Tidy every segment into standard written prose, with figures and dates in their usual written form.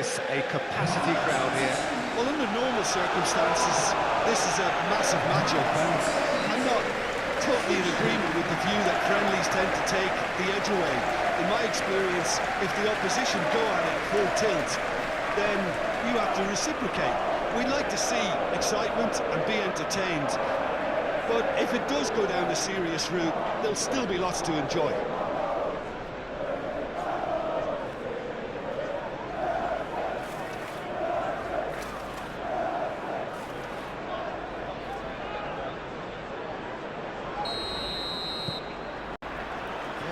It's a capacity crowd here. Well, under normal circumstances, this is a massive matchup, and I'm not totally in agreement with the view that friendlies tend to take the edge away. In my experience, if the opposition go at it full tilt, then you have to reciprocate. We'd like to see excitement and be entertained, but if it does go down the serious route, there'll still be lots to enjoy.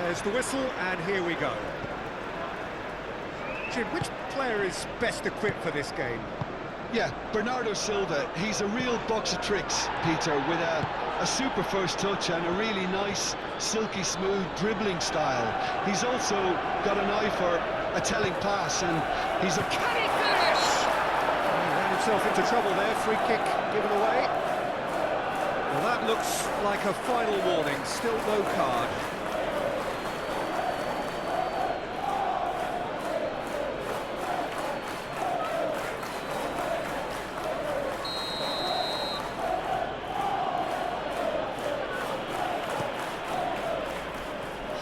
There's the whistle, and here we go. Jim, which player is best equipped for this game? Yeah, Bernardo Silva. He's a real box of tricks, Peter, with a super first touch and a really nice, silky smooth dribbling style. He's also got an eye for a telling pass, and he's a... Can he finish? He ran himself into trouble there, free kick given away. Well, that looks like a final warning, still no card.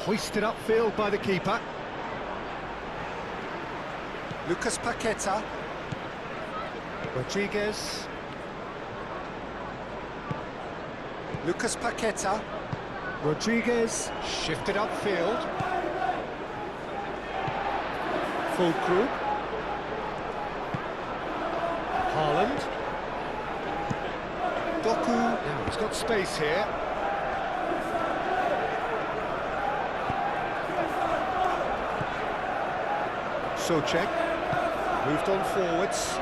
Hoisted upfield by the keeper. Lucas Paqueta. Rodriguez. Lucas Paqueta. Rodriguez shifted upfield. Fulkrug. Haaland. Doku. Now he's got space here. Socek moved on forwards.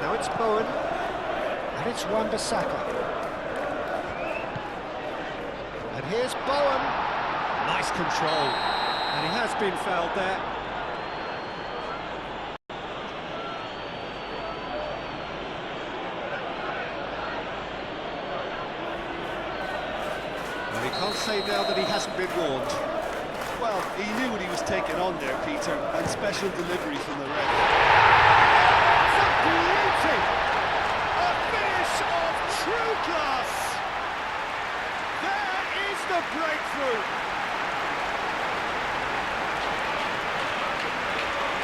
Now it's Bowen, and it's Wan-Bissaka. And here's Bowen. Nice control, and he has been fouled there. Well, he can't say now that he hasn't been warned. Well, he knew what he was taking on there, Peter, and special delivery from the ref. It's a beauty! A finish of true class! There is the breakthrough!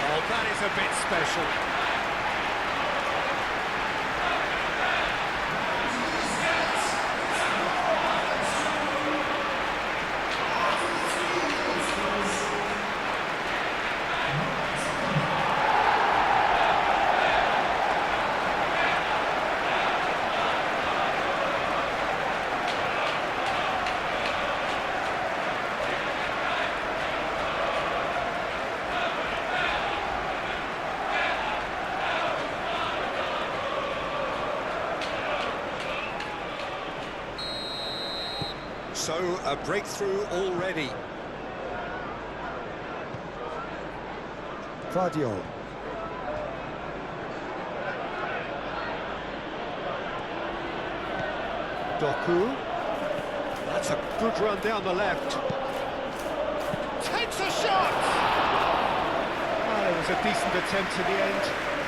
Oh, that is a bit special. So, a breakthrough already. Vadio. Doku. That's a good run down the left. Takes a shot! Oh, it was a decent attempt in the end.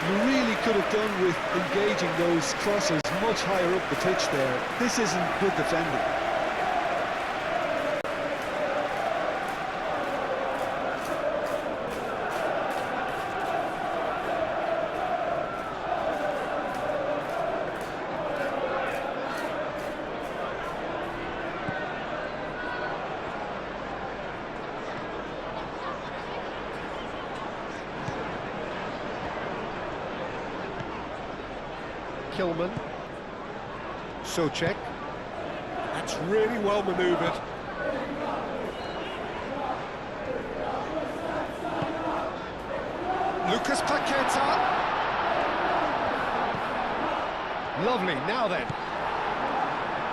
You really could have done with engaging those crossers much higher up the pitch there. This isn't good defending. Kilman. Socek. That's really well manoeuvred. Lucas Paqueta. Lovely, now then.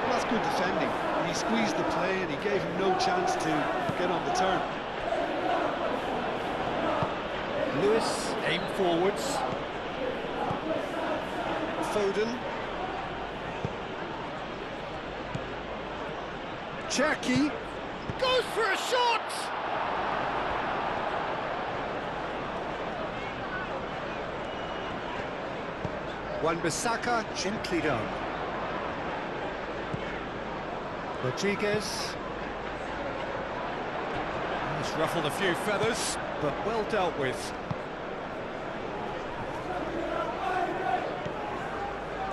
Well, that's good defending. He squeezed the play and he gave him no chance to get on the turn. Lewis, aim forwards. Foden. Jackie goes for a shot! Wan-Bissaka, gently done. Rodriguez. He's ruffled a few feathers, but well dealt with.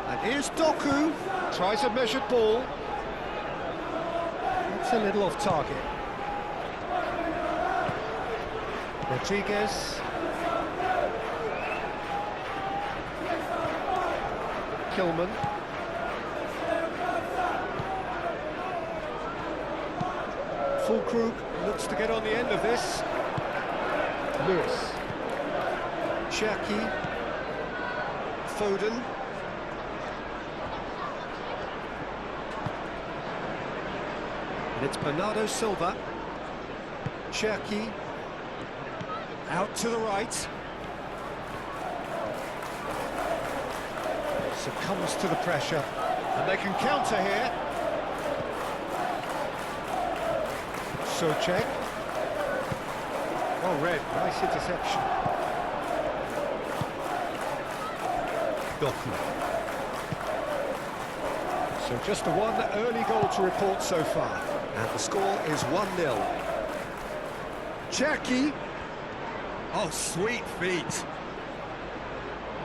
And here's Doku, tries a measured ball. It's a little off target. Rodriguez. Kilman. Fulkrug looks to get on the end of this. Lewis. Cherki. Foden. And it's Bernardo Silva. Cherki. Out to the right. Succumbs to the pressure. And they can counter here. Souček. Well read, nice interception. Doku. So just the one early goal to report so far. And the score is 1-0. Cherki. Oh, sweet feet.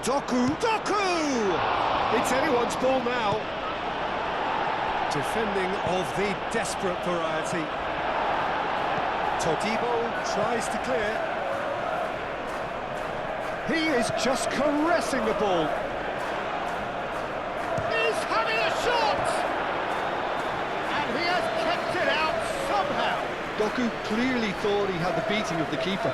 Doku. Doku! It's anyone's ball now. Defending of the desperate variety. Todibo tries to clear. He is just caressing the ball. He's having a shot! And he has kept it out somehow. Doku clearly thought he had the beating of the keeper.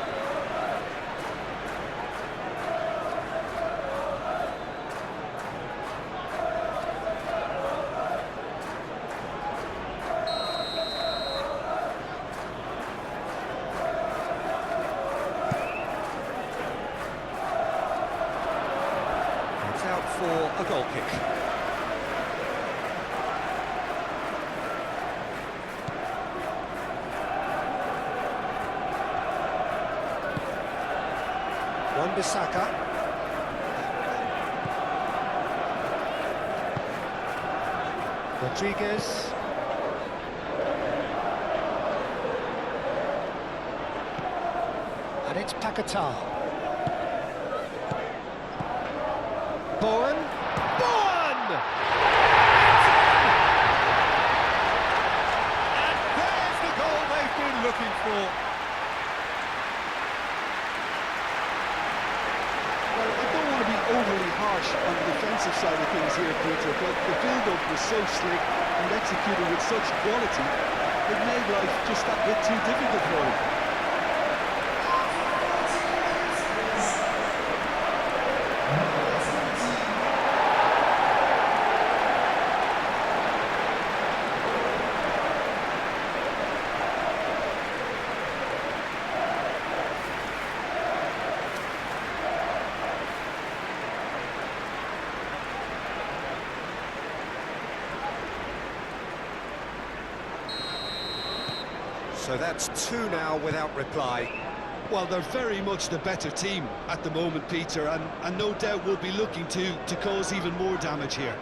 For a goal kick. Wan-Bissaka. Rodriguez. And it's Paquetá. Bowen! Bowen! And there's the goal they've been looking for. Well, I don't want to be overly harsh on the defensive side of things here, Peter, but the build-up was so slick and executed with such quality, it made life just that bit too difficult for him. So that's two now without reply. Well, they're very much the better team at the moment, Peter, and no doubt will be looking to cause even more damage here.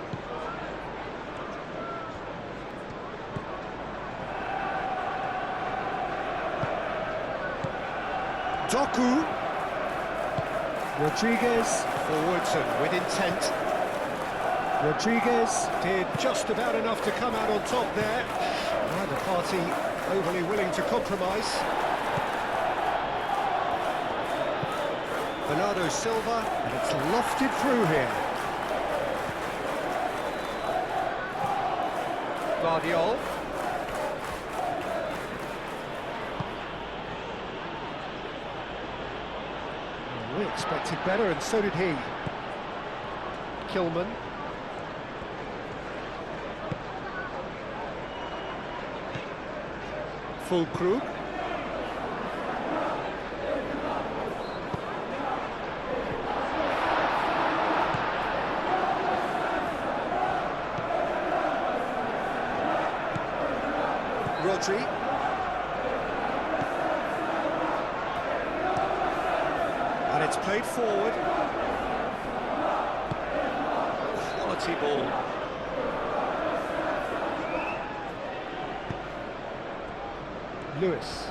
Doku. Rodriguez. Forwards and with intent. Rodriguez did just about enough to come out on top there. Neither party overly willing to compromise. Bernardo Silva, and it's lofted through here. Guardiol. We expected better, and so did he. Kilman. Fulkrug. Rodri. And it's played forward. quality ball. Lewis.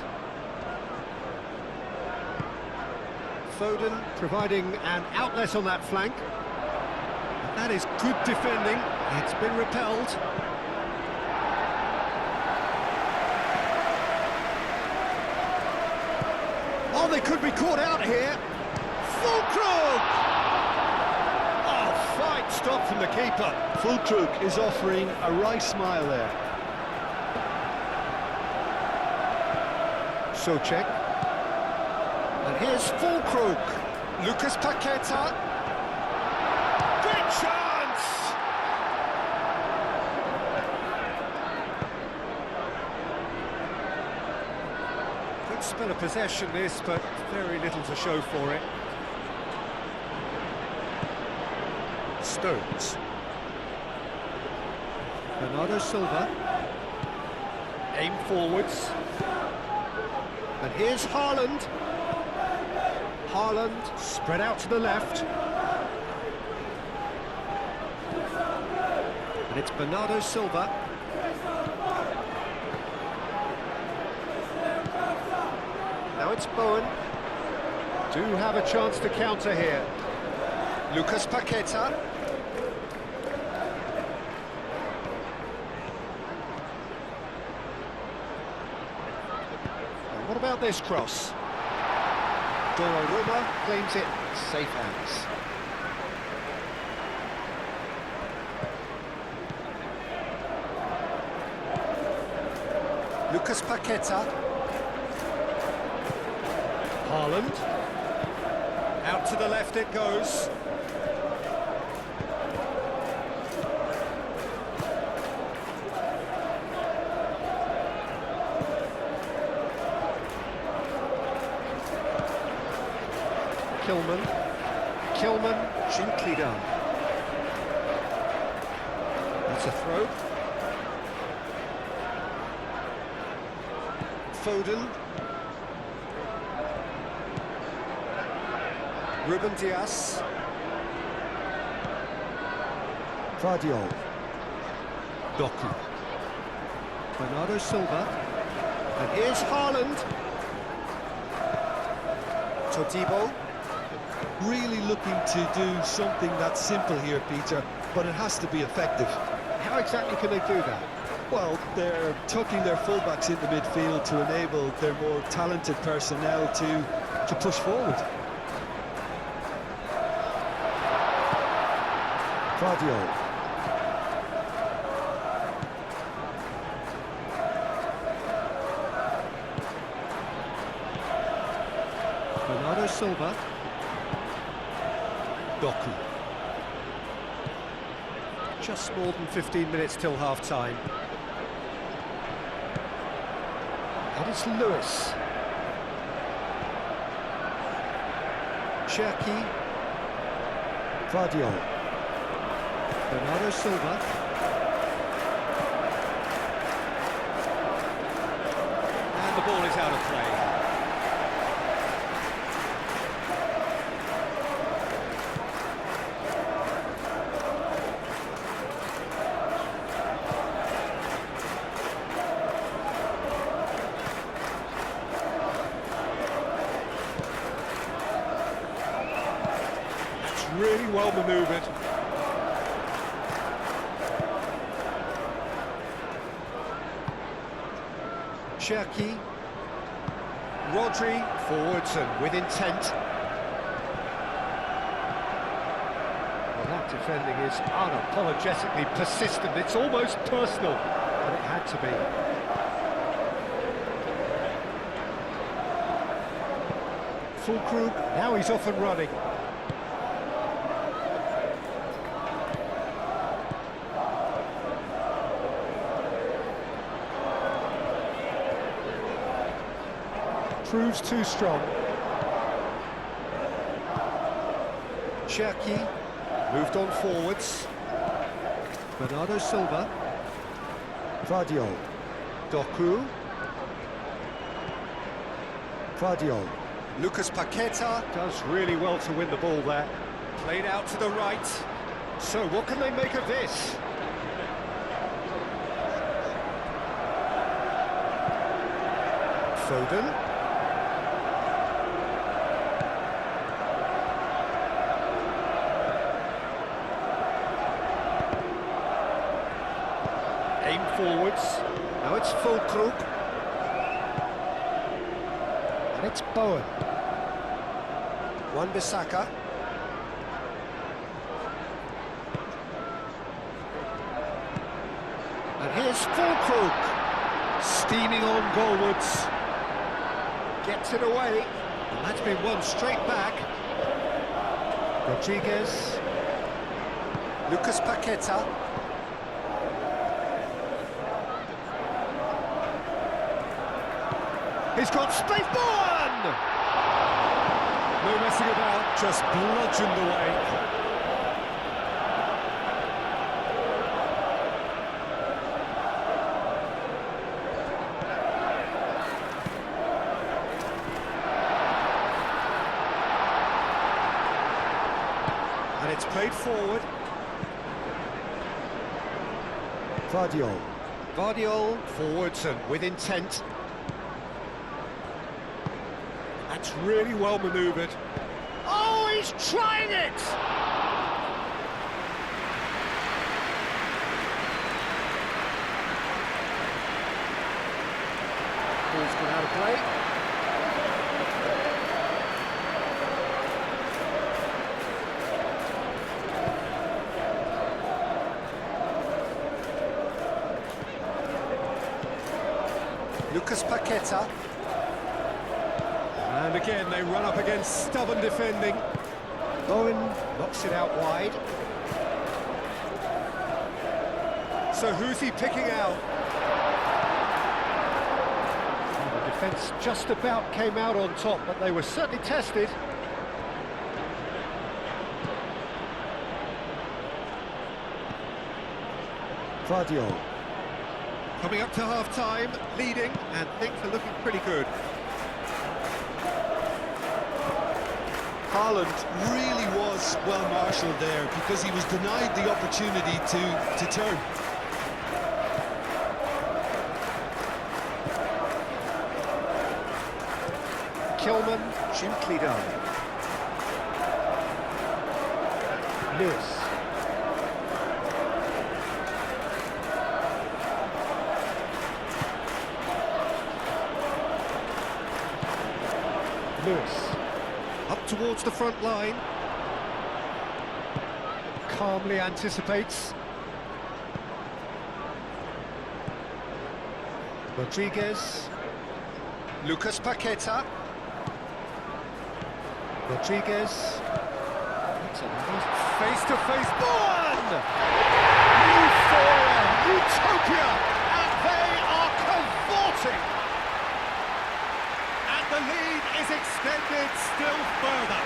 Foden providing an outlet on that flank. That is good defending. It's been repelled. Oh, they could be caught out here. Fulkrug! Oh, fine stop from the keeper. Fulkrug is offering a wry smile there. Souček. And here's Fulkrug. Lucas Paqueta. Good chance! Good spell of possession this, but very little to show for it. Stones. Bernardo Silva. Aim forwards. And here's Haaland. Haaland spread out to the left. And it's Bernardo Silva. Now it's Bowen. Do have a chance to counter here. Lucas Paqueta. And what about this cross? Donnarumma claims it safe hands. Lucas Paqueta. Haaland. Out to the left it goes. Kilman, gently done. That's a throw. Foden. Ruben Dias. Vardiol. Doku. Bernardo Silva. And here's Haaland. Todibo. Really looking to do something that's simple here, Peter, but it has to be effective. How exactly can they do that? Well, they're tucking their fullbacks into midfield to enable their more talented personnel to push forward. Vardiol. Bernardo Silva. Doku. Just more than 15 minutes till half-time. And it's Lewis. Cherki. Vardiol. Bernardo Silva. And the ball is out of play. Really well manoeuvred. Cherki. Rodri forwards and with intent. Well, that defending is unapologetically persistent. It's almost personal, but it had to be. Fulkrug, now he's off and running. Proves too strong. Cherki moved on forwards. Bernardo Silva. Vardiol. Doku. Vardiol. Lucas Paqueta does really well to win the ball there. Played out to the right. So what can they make of this? Foden. Aim forwards. Now it's Fulkrug. And it's Bowen. Wan-Bissaka. And here's Fulkrug. Steaming on goalwards. Gets it away. And that's been won straight back. Rodriguez. Lucas Paqueta. He's got space. Bowen! No messing about, just bludgeoned away. And it's played forward. Vardiol forwards and with intent. That's really well manoeuvred. Oh, he's trying it! Ball's gone out of play. Lucas Paqueta. And again, they run up against stubborn defending. Bowen knocks it out wide. So who's he picking out? Well, the defence just about came out on top, but they were certainly tested. Vardiol. Coming up to half-time, leading, and things are looking pretty good. Haaland really was well marshalled there because he was denied the opportunity to turn. Kilman, gently done. Lewis. Up towards the front line. Calmly anticipates. Rodriguez. Lucas Paqueta. Rodriguez. Face-to-face. Bowen! Euphoria! Utopia! And they are cavorting! The lead is extended still further.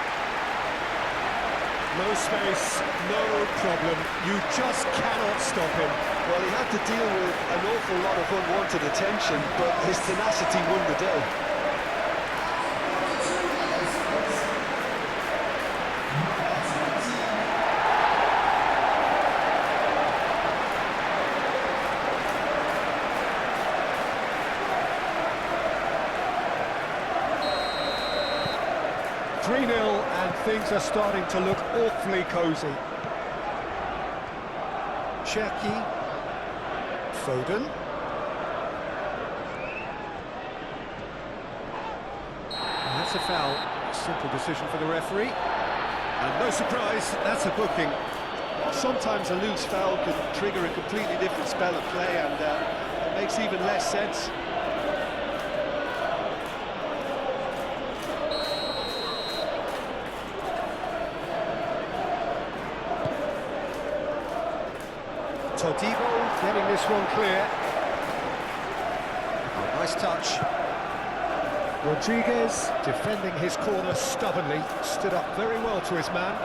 No space, no problem. You just cannot stop him. Well, he had to deal with an awful lot of unwanted attention, but his tenacity won the day. And things are starting to look awfully cosy. Cherki. Foden. And that's a foul. A simple decision for the referee. And no surprise, that's a booking. Sometimes a loose foul can trigger a completely different spell of play, and it makes even less sense. Todibo getting this one clear. Oh, nice touch. Rodriguez defending his corner stubbornly, stood up very well to his man.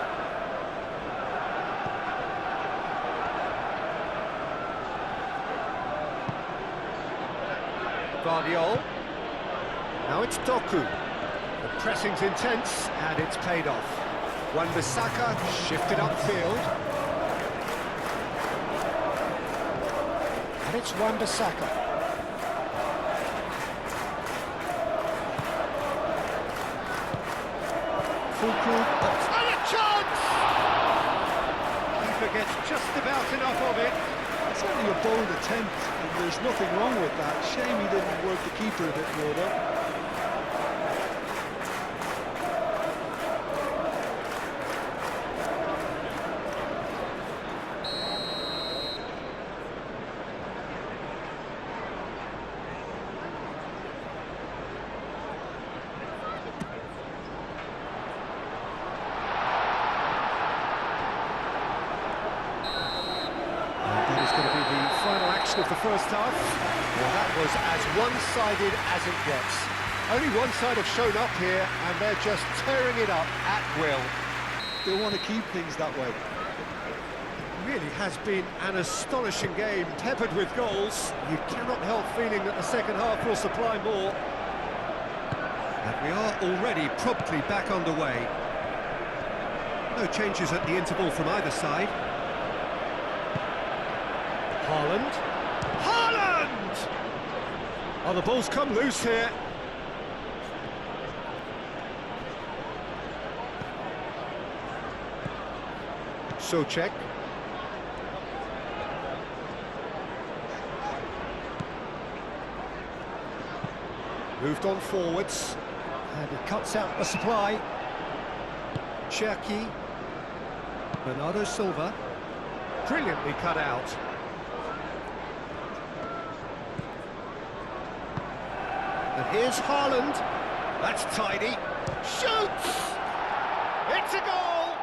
Vardiol. Now it's Doku. The pressing's intense and it's paid off. Wan-Bissaka shifted upfield. And it's Wan-Bissaka. Fuku. And a chance! Keeper gets just about enough of it. Certainly a bold attempt, and there's nothing wrong with that. Shame he didn't work the keeper a bit more, though. Of the first half. Well, that was as one-sided as it gets. Only one side have shown up here, and they're just tearing it up at will. They want to keep things that way. It really has been an astonishing game, peppered with goals. You cannot help feeling that the second half will supply more. And we are already promptly back underway. No changes at the interval from either side. Haaland. Oh, the ball's come loose here. Souček. Moved on forwards. And he cuts out the supply. Cherki. Bernardo Silva. Brilliantly cut out. And here's Haaland. That's tidy. Shoots! It's a goal!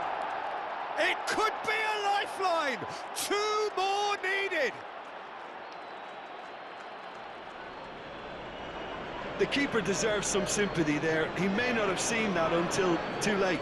It could be a lifeline! 2 more needed! The keeper deserves some sympathy there. He may not have seen that until too late.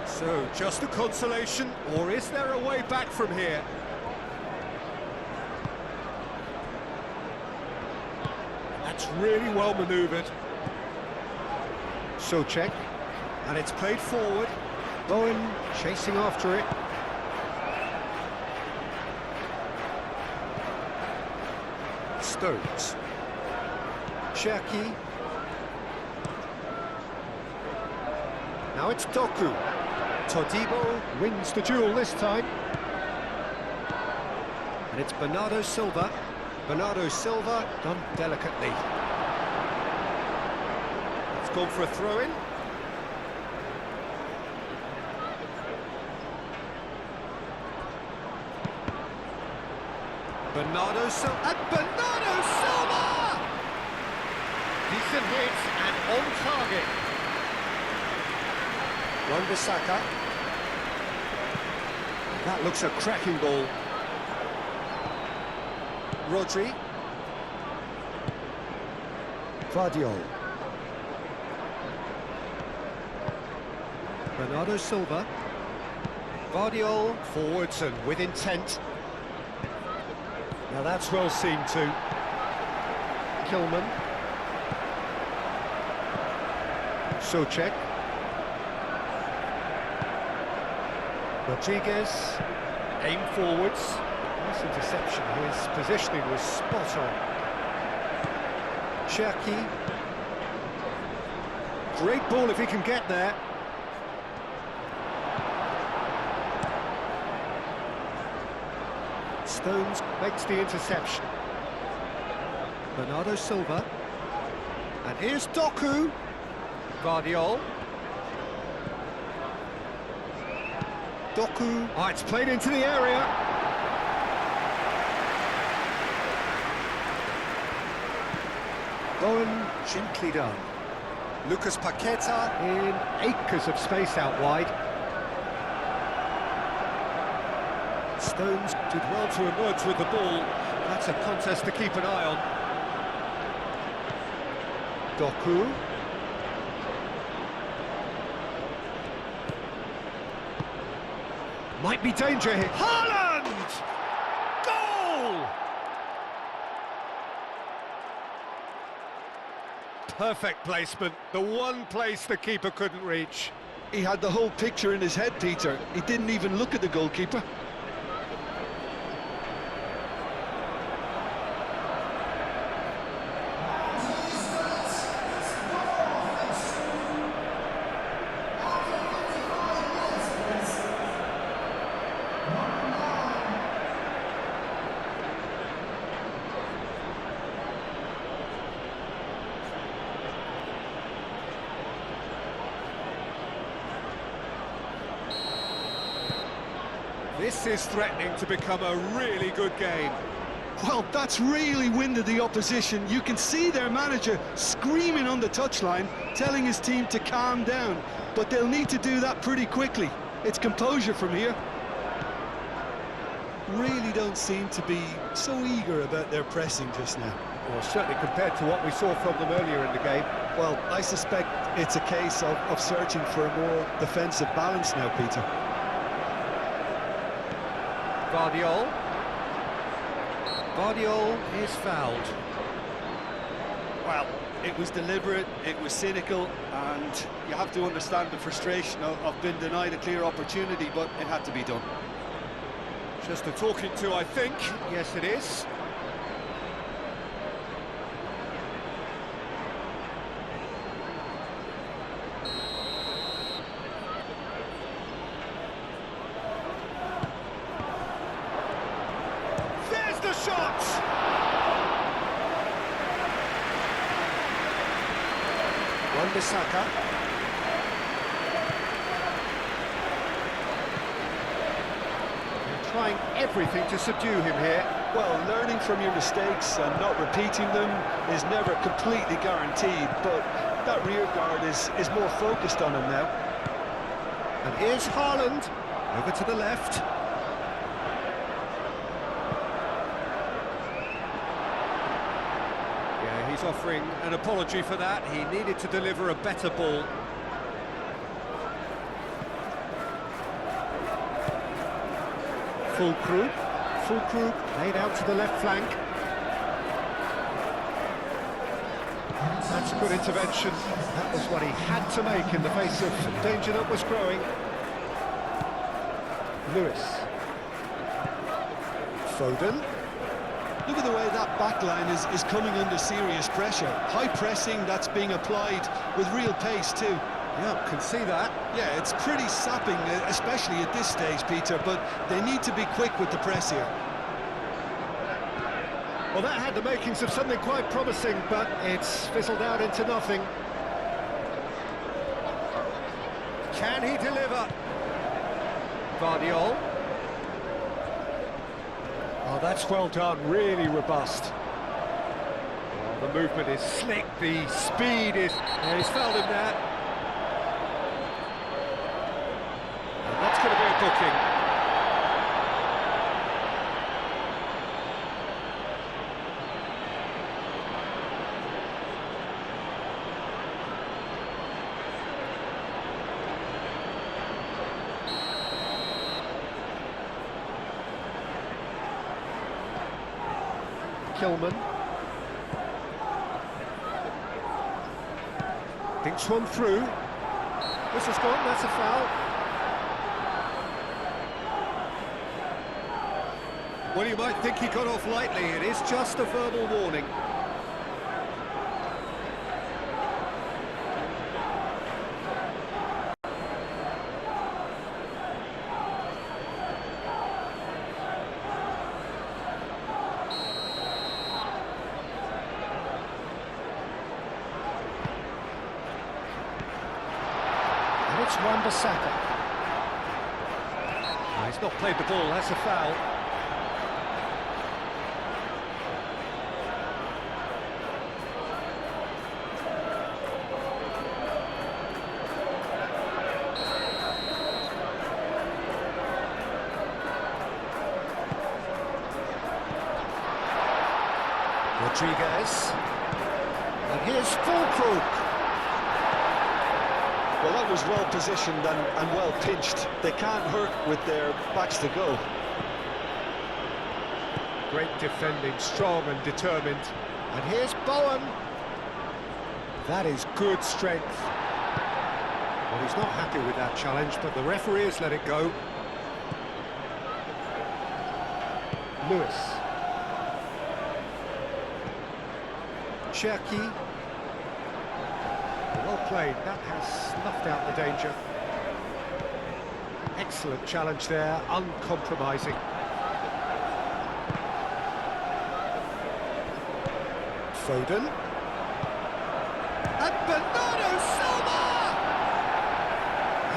So, just a consolation, or is there a way back from here? That's really well manoeuvred. Souček, and it's played forward. Bowen chasing after it. Stones. Cherki. Now it's Doku. Todibo wins the duel this time. And it's Bernardo Silva. Bernardo Silva done delicately. It's gone for a throw-in. Bernardo Silva. And Bernardo Silva! Decent hit and on target. Wan-Bissaka. That looks a cracking ball. Rodri. Vardiol. Bernardo Silva. Vardiol forwards and with intent. Now that's well seen too. Kilman. Souček. Rodriguez, aim forwards. Nice interception, his positioning was spot on. Cherki. Great ball if he can get there. Stones makes the interception. Bernardo Silva. And here's Doku. Vardiol. Doku. Oh, it's played into the area. Bowen gently done. Lucas Paqueta in acres of space out wide. Stones did well to emerge with the ball. That's a contest to keep an eye on. Doku. Might be danger here. Haaland! Goal! Perfect placement, the one place the keeper couldn't reach. He had the whole picture in his head, Peter. He didn't even look at the goalkeeper. This is threatening to become a really good game. Well, that's really winded the opposition. You can see their manager screaming on the touchline, telling his team to calm down. But they'll need to do that pretty quickly. It's composure from here. Really don't seem to be so eager about their pressing just now. Well, certainly compared to what we saw from them earlier in the game. Well, I suspect it's a case of searching for a more defensive balance now, Peter. Guardiol is fouled. Well, it was deliberate, it was cynical, and you have to understand the frustration of being denied a clear opportunity, but it had to be done. Just a talking to, I think. Yes, it is. Shot! Wan-Bissaka. They're trying everything to subdue him here. Well, learning from your mistakes and not repeating them is never completely guaranteed, but that rear guard is more focused on him now. And here's Haaland, over to the left. He's offering an apology for that. He needed to deliver a better ball. Fulkrug laid out to the left flank. That's a good intervention. That was what he had to make in the face of danger that was growing. Lewis. Foden. Look at the way that back line is coming under serious pressure. High pressing that's being applied with real pace too. Yeah, can see that. Yeah, it's pretty sapping, especially at this stage, Peter, but they need to be quick with the press here. Well, that had the makings of something quite promising, but it's fizzled out into nothing. Can he deliver? Guardiol. Oh, that's well done, really robust. Oh, the movement is slick, the speed is... Yeah, he's fouled him there. And that's going to be a booking. Kilman. Thinks one through. This has gone, that's a foul. Well, you might think he got off lightly. It is just a verbal warning. It's Wan-Bissaka. Oh, he's not played the ball, that's a foul. Rodriguez. And here's Fulkrug. Well, that was well positioned and well pinched. They can't hurt with their backs to go. Great defending, strong and determined. And here's Bowen. That is good strength. Well, he's not happy with that challenge, but the referee has let it go. Lewis. Cherki. Well played, that has snuffed out the danger. Excellent challenge there, uncompromising. Foden. And Bernardo Silva!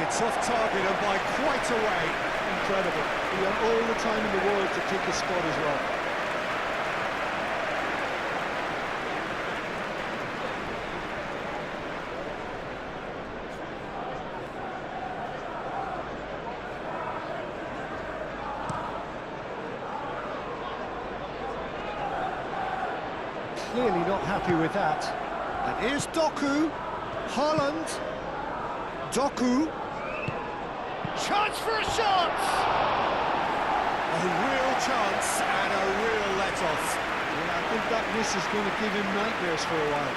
It's off target and by quite a way. Incredible. He had all the time in the world to pick his spot as well. Clearly not happy with that. And here's Doku. Haaland. Doku. Chance for a shot! A real chance and a real let-off. Yeah, I think that miss is going to give him nightmares for a while.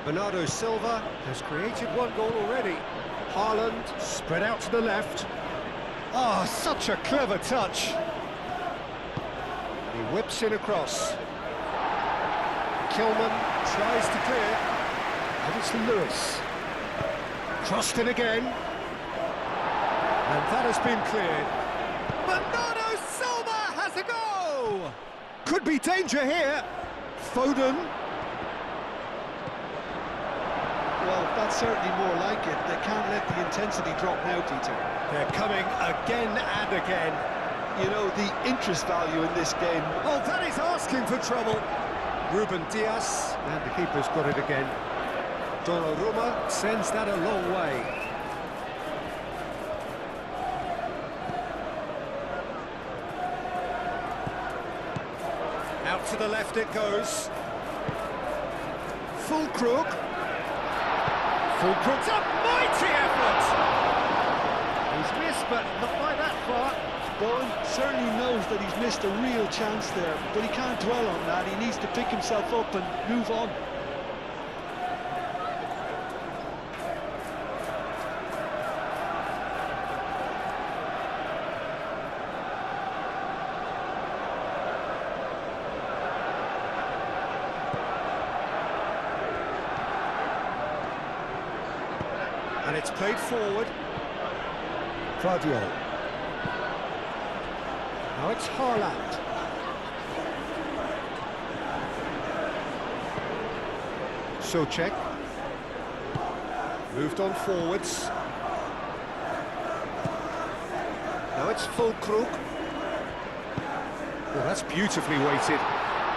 Bernardo Silva has created one goal already. Haaland spread out to the left. Ah, such a clever touch. He whips in across. Kilman tries to clear. And it's Lewis. Crossed in again. And that has been cleared. Bernardo Silva has a go! Could be danger here. Foden. Well, that's certainly more like it. They can't let the intensity drop now, Peter. They're coming again and again. You know, the interest value in this game. Oh, that is asking for trouble. Ruben Diaz, and the keeper's got it again. Donnarumma sends that a long way. Out to the left it goes. Fulkrug. Fulkrug's a mighty effort! He's missed, but not by that far. Bowen certainly knows that he's missed a real chance there, but he can't dwell on that. He needs to pick himself up and move on. And it's played forward. Guardiola. Now it's Haaland. Souček. Moved on forwards. Now it's Fulkrug. Oh, that's beautifully weighted.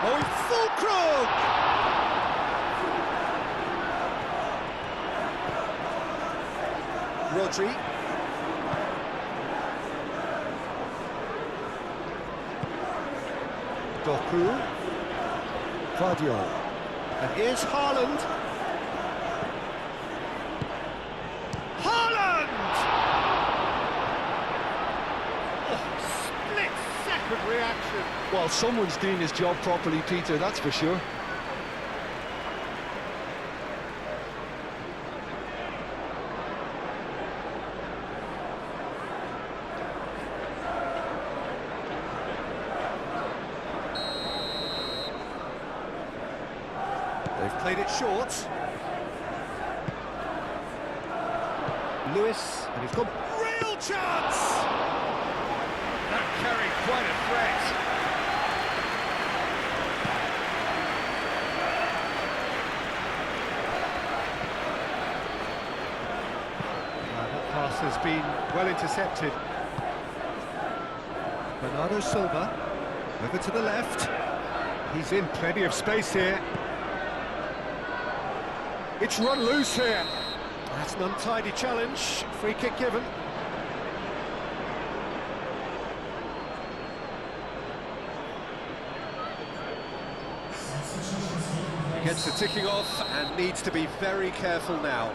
Oh, Fulkrug! Rodri. Doku. Guardiola. And here's Haaland. Haaland! Oh, split-second reaction. Well, someone's doing his job properly, Peter, that's for sure. They've played it short. Lewis, and he's got real chance! That carried quite a threat. been well intercepted. Bernardo Silva, over to the left. He's in plenty of space here. It's run loose here. That's an untidy challenge. Free kick given. Gets the ticking off and needs to be very careful now.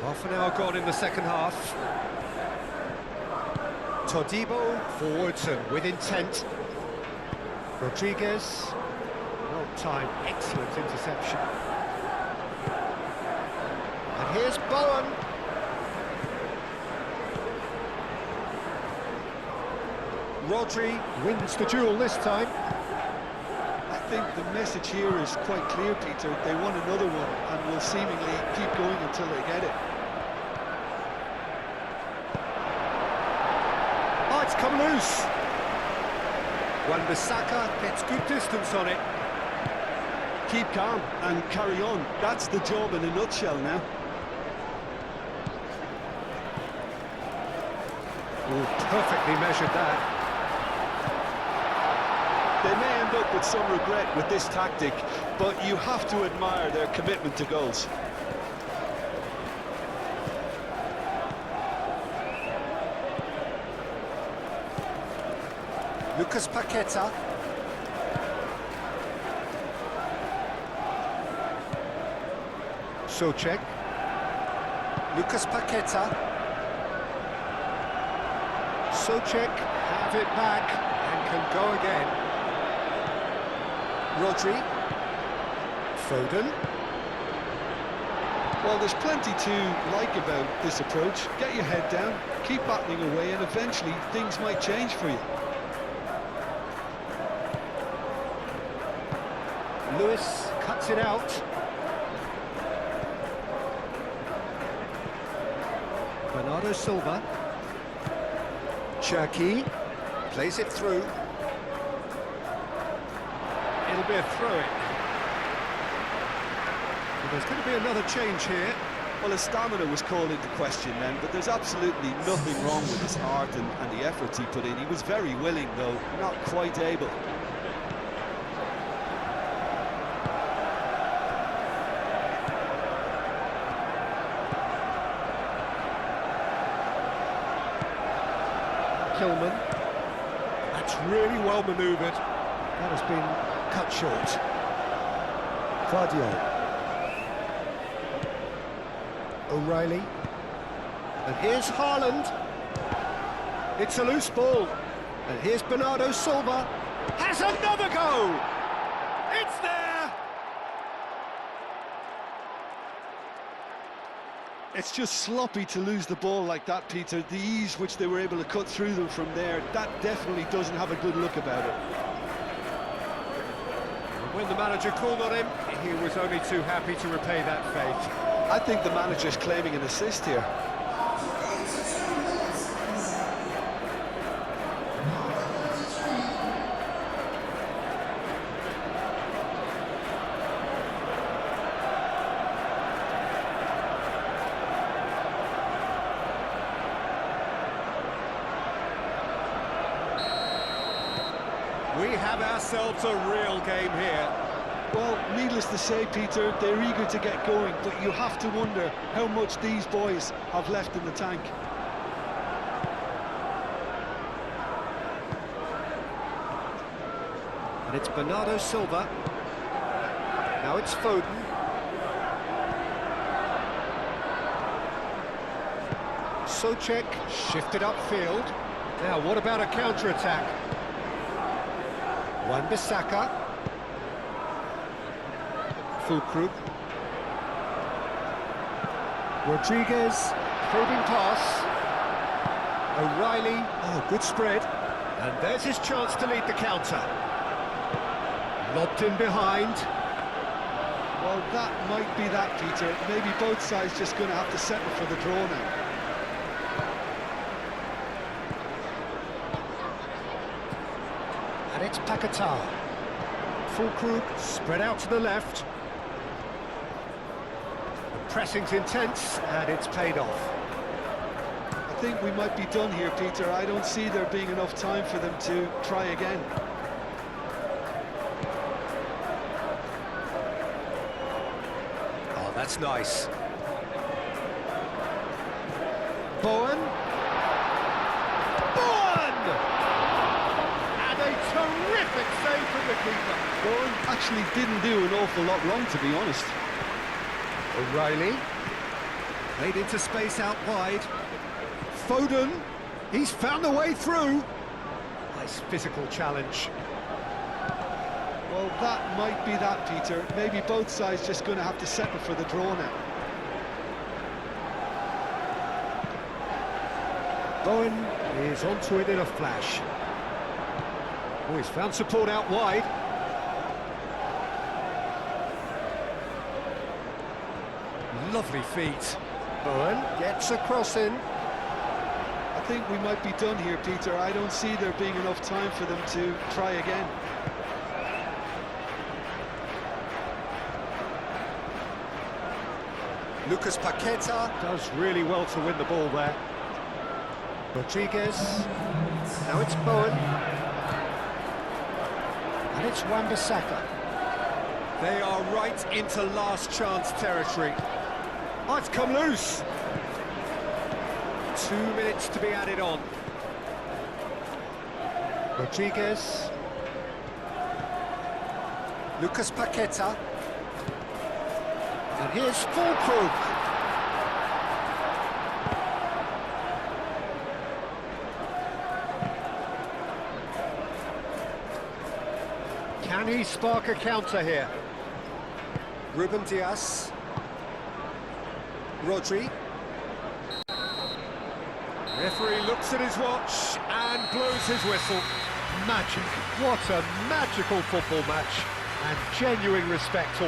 Half an hour gone in the second half. Todibo forwards and with intent. Rodriguez, well timed, excellent interception. And here's Bowen. Rodri wins the duel this time. I think the message here is quite clear, Peter. They want another one and will seemingly keep going until they get it. Oh, it's come loose. Wan-Bissaka gets good distance on it. Keep calm and carry on. That's the job in a nutshell now. Oh, perfectly measured that. They may end up with some regret with this tactic, but you have to admire their commitment to goals. Lucas Paqueta. Souček. Lucas Paqueta. Souček have it back and can go again. Rodri. Foden. Well, there's plenty to like about this approach. Get your head down, keep battling away, and eventually things might change for you. Lewis cuts it out. Bernardo Silva. Cherki plays it through. It'll be a throw-in. Well, there's going to be another change here. Well, his stamina was called into question then, but there's absolutely nothing wrong with his heart and the efforts he put in. He was very willing, though, not quite able. Kilman. That's really well manoeuvred. That has been cut short. Claudio. O'Reilly. And here's Haaland. It's a loose ball. And here's Bernardo Silva. Has another go! It's there! It's just sloppy to lose the ball like that, Peter. The ease which they were able to cut through them from there, that definitely doesn't have a good look about it. When the manager called on him, he was only too happy to repay that faith. I think the manager's claiming an assist here. We have ourselves a real game here. Well, needless to say, Peter, they're eager to get going, but you have to wonder how much these boys have left in the tank. And it's Bernardo Silva. Now it's Foden. Souček shifted upfield. Now, what about a counter-attack? Wan-Bissaka. Fulkrug. Rodriguez, probing pass. O'Reilly, oh, good spread. And there's his chance to lead the counter. Lobbed in behind. Well, that might be that, Peter. Maybe both sides just going to have to settle for the draw now. And it's Paqueta. Fulkrug spread out to the left. Pressing's intense, and it's paid off. I think we might be done here, Peter. I don't see there being enough time for them to try again. Oh, that's nice. Bowen. Bowen! And a terrific save from the keeper. Bowen actually didn't do an awful lot wrong, to be honest. O'Reilly. Played into space out wide. Foden. He's found the way through. Nice physical challenge. Well, that might be that, Peter. Maybe both sides just going to have to settle for the draw now. Bowen is onto it in a flash. Oh, he's found support out wide. Lovely feet. Bowen gets a cross in. I think we might be done here, Peter. I don't see there being enough time for them to try again. Lucas Paqueta does really well to win the ball there. Rodriguez. Now it's Bowen. And it's Wan-Bissaka. They are right into last chance territory. Oh, it's come loose. 2 minutes to be added on. Rodriguez. Lucas Paqueta. And here's Fulkrug. Can he spark a counter here? Ruben Dias. Rodri. Referee looks at his watch and blows his whistle. Magic. What a magical football match, and genuine respect all.